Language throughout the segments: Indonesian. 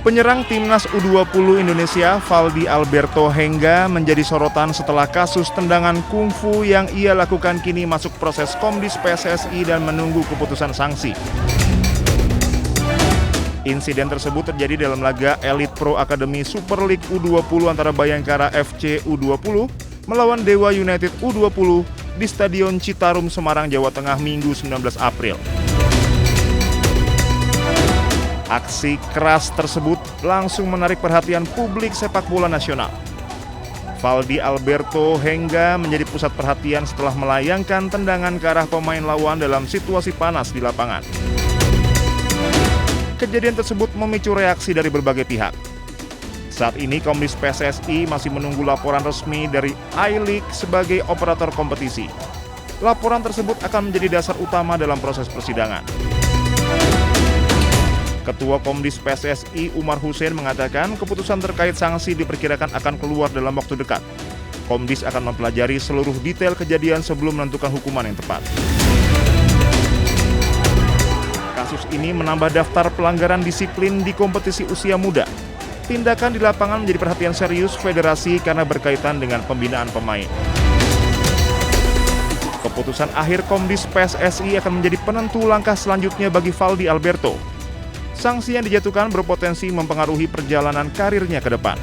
Penyerang timnas U20 Indonesia, Valdi Alberto Hengga, menjadi sorotan setelah kasus tendangan kungfu yang ia lakukan kini masuk proses Komdis PSSI dan menunggu keputusan sanksi. Insiden tersebut terjadi dalam laga Elite Pro Academy Super League U20 antara Bayangkara FC U20 melawan Dewa United U20 di Stadion Citarum, Semarang, Jawa Tengah, Minggu 19 April. Aksi keras tersebut langsung menarik perhatian publik sepak bola nasional. Valdi Alberto Hengga menjadi pusat perhatian setelah melayangkan tendangan ke arah pemain lawan dalam situasi panas di lapangan. Kejadian tersebut memicu reaksi dari berbagai pihak. Saat ini Komdis PSSI masih menunggu laporan resmi dari I-League sebagai operator kompetisi. Laporan tersebut akan menjadi dasar utama dalam proses persidangan. Ketua Komdis PSSI Umar Hussein mengatakan keputusan terkait sanksi diperkirakan akan keluar dalam waktu dekat. Komdis akan mempelajari seluruh detail kejadian sebelum menentukan hukuman yang tepat. Kasus ini menambah daftar pelanggaran disiplin di kompetisi usia muda. Tindakan di lapangan menjadi perhatian serius federasi karena berkaitan dengan pembinaan pemain. Keputusan akhir Komdis PSSI akan menjadi penentu langkah selanjutnya bagi Valdi Alberto. Sanksi yang dijatuhkan berpotensi mempengaruhi perjalanan karirnya ke depan.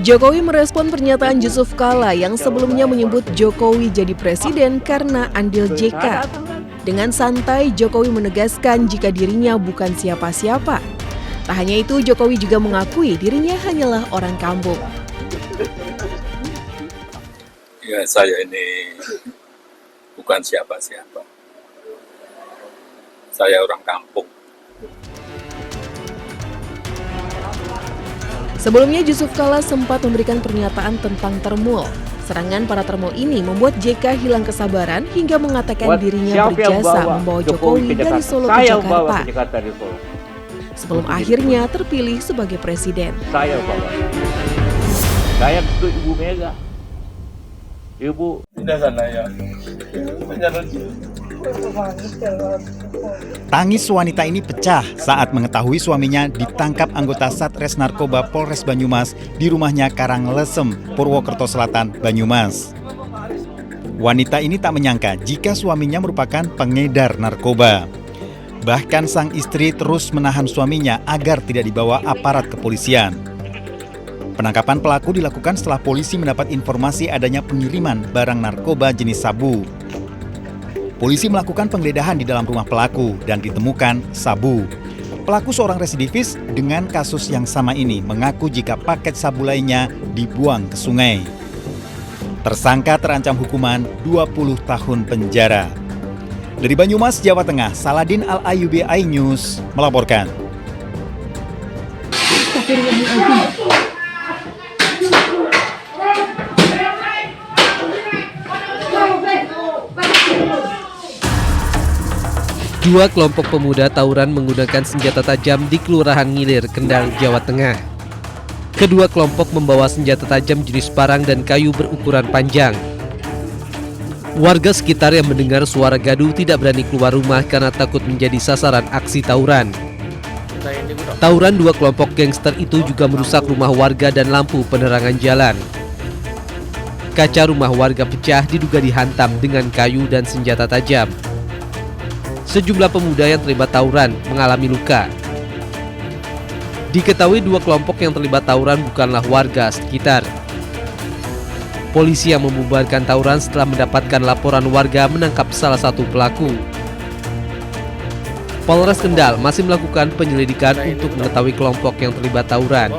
Jokowi merespon pernyataan Yusuf Kala yang sebelumnya menyebut Jokowi jadi presiden karena andil JK. Dengan santai, Jokowi menegaskan jika dirinya bukan siapa-siapa. Tak hanya itu, Jokowi juga mengakui dirinya hanyalah orang kampung. Ya, saya ini bukan siapa-siapa. Saya orang kampung. Sebelumnya, Yusuf Kala sempat memberikan pernyataan tentang termul. Serangan para termul ini membuat JK hilang kesabaran hingga mengatakan dirinya berjasa membawa Jokowi dari Solo ke Jakarta. Sebelum akhirnya terpilih sebagai presiden. Saya bawa. Saya untuk Ibu Mega. Ibu tidak sana ya. Tangis wanita ini pecah saat mengetahui suaminya ditangkap anggota Satres Narkoba Polres Banyumas di rumahnya Karanglesem, Purwokerto Selatan, Banyumas. Wanita ini tak menyangka jika suaminya merupakan pengedar narkoba. Bahkan sang istri terus menahan suaminya agar tidak dibawa aparat kepolisian. Penangkapan pelaku dilakukan setelah polisi mendapat informasi adanya pengiriman barang narkoba jenis sabu. Polisi melakukan penggeledahan di dalam rumah pelaku dan ditemukan sabu. Pelaku seorang residivis dengan kasus yang sama ini mengaku jika paket sabu lainnya dibuang ke sungai. Tersangka terancam hukuman 20 tahun penjara. Dari Banyumas, Jawa Tengah, Saladin Al-Ayubi, iNews melaporkan. Dua kelompok pemuda tawuran menggunakan senjata tajam di Kelurahan Ngilir, Kendal, Jawa Tengah. Kedua kelompok membawa senjata tajam jenis parang dan kayu berukuran panjang. Warga sekitar yang mendengar suara gaduh tidak berani keluar rumah karena takut menjadi sasaran aksi tawuran. Tawuran dua kelompok gangster itu juga merusak rumah warga dan lampu penerangan jalan. Kaca rumah warga pecah diduga dihantam dengan kayu dan senjata tajam. Sejumlah pemuda yang terlibat tawuran mengalami luka. Diketahui dua kelompok yang terlibat tawuran bukanlah warga sekitar. Polisi yang membubarkan tawuran setelah mendapatkan laporan warga menangkap salah satu pelaku. Polres Kendal masih melakukan penyelidikan untuk mengetahui kelompok yang terlibat tawuran.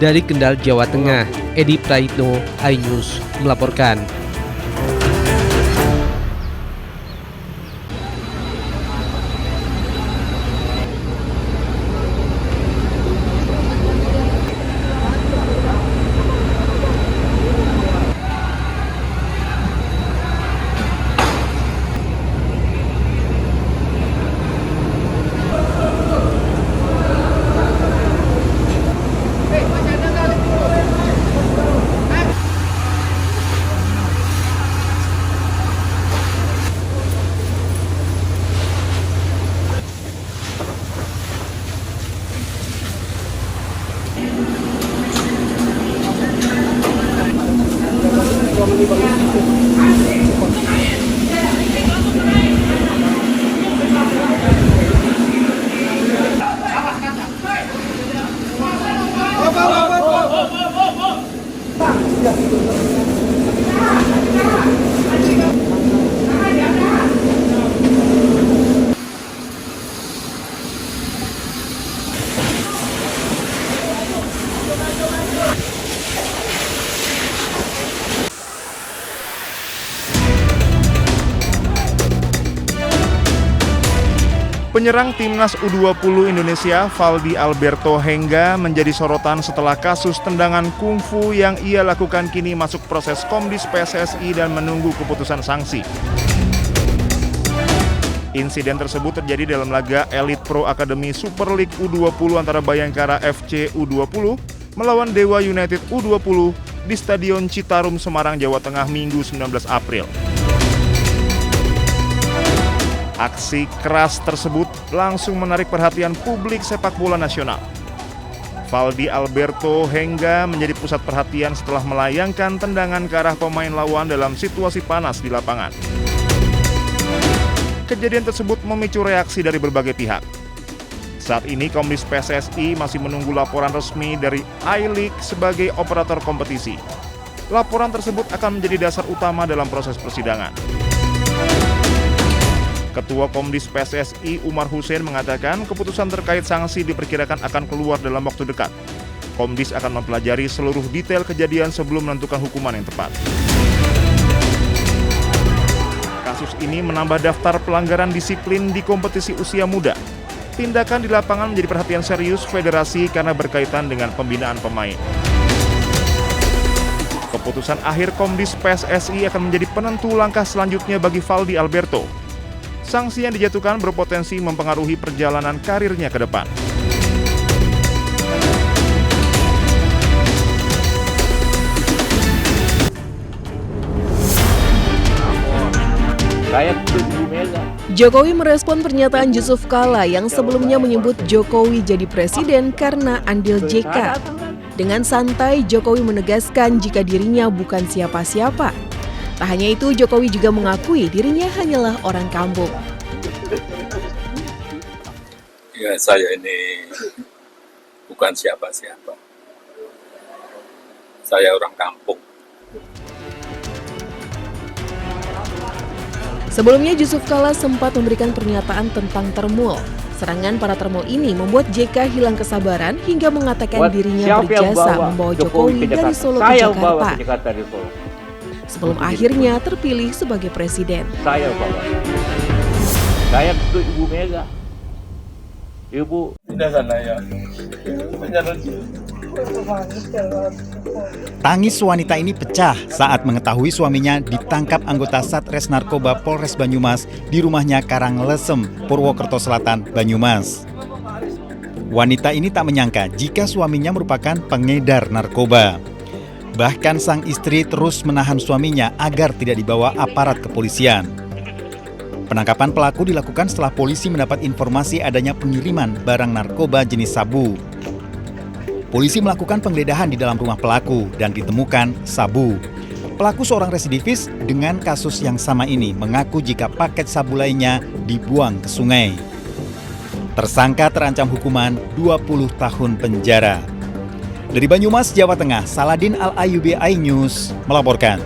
Dari Kendal, Jawa Tengah, Edi Praitno, iNews melaporkan. Penyerang timnas U20 Indonesia, Valdi Alberto Hengga, menjadi sorotan setelah kasus tendangan kungfu yang ia lakukan kini masuk proses Komdis PSSI dan menunggu keputusan sanksi. Insiden tersebut terjadi dalam laga Elite Pro Academy Super League U20 antara Bayangkara FC U20 melawan Dewa United U20 di Stadion Citarum, Semarang, Jawa Tengah, Minggu 19 April. Aksi keras tersebut langsung menarik perhatian publik sepak bola nasional. Valdi Alberto Hengga menjadi pusat perhatian setelah melayangkan tendangan ke arah pemain lawan dalam situasi panas di lapangan. Kejadian tersebut memicu reaksi dari berbagai pihak. Saat ini Komdis PSSI masih menunggu laporan resmi dari I-League sebagai operator kompetisi. Laporan tersebut akan menjadi dasar utama dalam proses persidangan. Ketua Komdis PSSI Umar Hussein mengatakan keputusan terkait sanksi diperkirakan akan keluar dalam waktu dekat. Komdis akan mempelajari seluruh detail kejadian sebelum menentukan hukuman yang tepat. Kasus ini menambah daftar pelanggaran disiplin di kompetisi usia muda. Tindakan di lapangan menjadi perhatian serius federasi karena berkaitan dengan pembinaan pemain. Keputusan akhir Komdis PSSI akan menjadi penentu langkah selanjutnya bagi Valdi Alberto. Sanksi yang dijatuhkan berpotensi mempengaruhi perjalanan karirnya ke depan. Jokowi merespon pernyataan Yusuf Kala yang sebelumnya menyebut Jokowi jadi presiden karena andil JK. Dengan santai, Jokowi menegaskan jika dirinya bukan siapa-siapa. Tak hanya itu, Jokowi juga mengakui dirinya hanyalah orang kampung. Ya, saya ini bukan siapa-siapa. Saya orang kampung. Sebelumnya, Yusuf Kala sempat memberikan pernyataan tentang termul. Serangan para termul ini membuat JK hilang kesabaran hingga mengatakan dirinya berjasa membawa Jokowi dari Solo ke Jakarta. Sebelum akhirnya terpilih sebagai presiden. Saya ke Ibu Mega. Ibu tidak sana ya. Tangis wanita ini pecah saat mengetahui suaminya ditangkap anggota Satres Narkoba Polres Banyumas di rumahnya Karanglesem, Purwokerto Selatan, Banyumas. Wanita ini tak menyangka jika suaminya merupakan pengedar narkoba. Bahkan sang istri terus menahan suaminya agar tidak dibawa aparat kepolisian. Penangkapan pelaku dilakukan setelah polisi mendapat informasi adanya pengiriman barang narkoba jenis sabu. Polisi melakukan penggeledahan di dalam rumah pelaku dan ditemukan sabu. Pelaku seorang residivis dengan kasus yang sama ini mengaku jika paket sabu lainnya dibuang ke sungai. Tersangka terancam hukuman 20 tahun penjara. Dari Banyumas, Jawa Tengah, Saladin Al-Ayubi, iNews melaporkan.